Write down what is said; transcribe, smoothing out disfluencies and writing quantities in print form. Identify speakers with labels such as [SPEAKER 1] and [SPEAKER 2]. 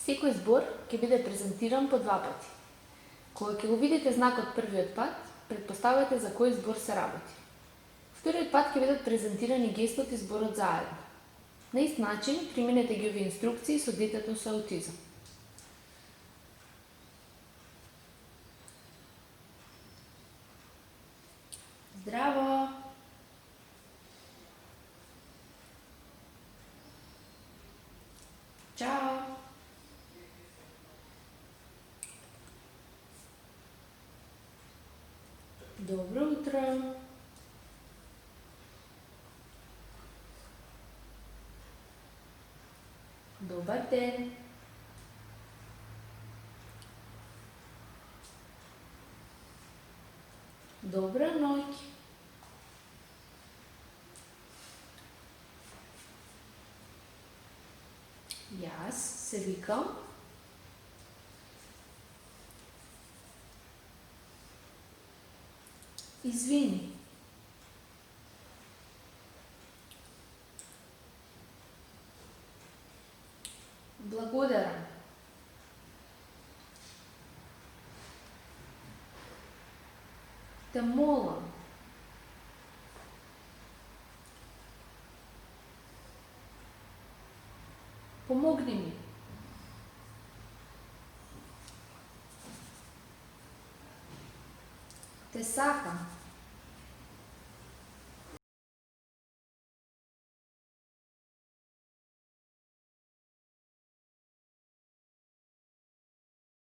[SPEAKER 1] Секој збор ќе биде презентиран по два пати. Кога ќе го видите знакот првиот пат, претпоставете за кој збор се работи. Вториот пат ќе бидат презентирани гестот и зборот заедно. На ист начин приминете ги овие инструкции со детето со аутизам. Здраво! Чао! Добро утро! Добар ден! Добра ноќ! Јас се викам Извини. Благодарам. Те молам. Помогни ми. Те сакам.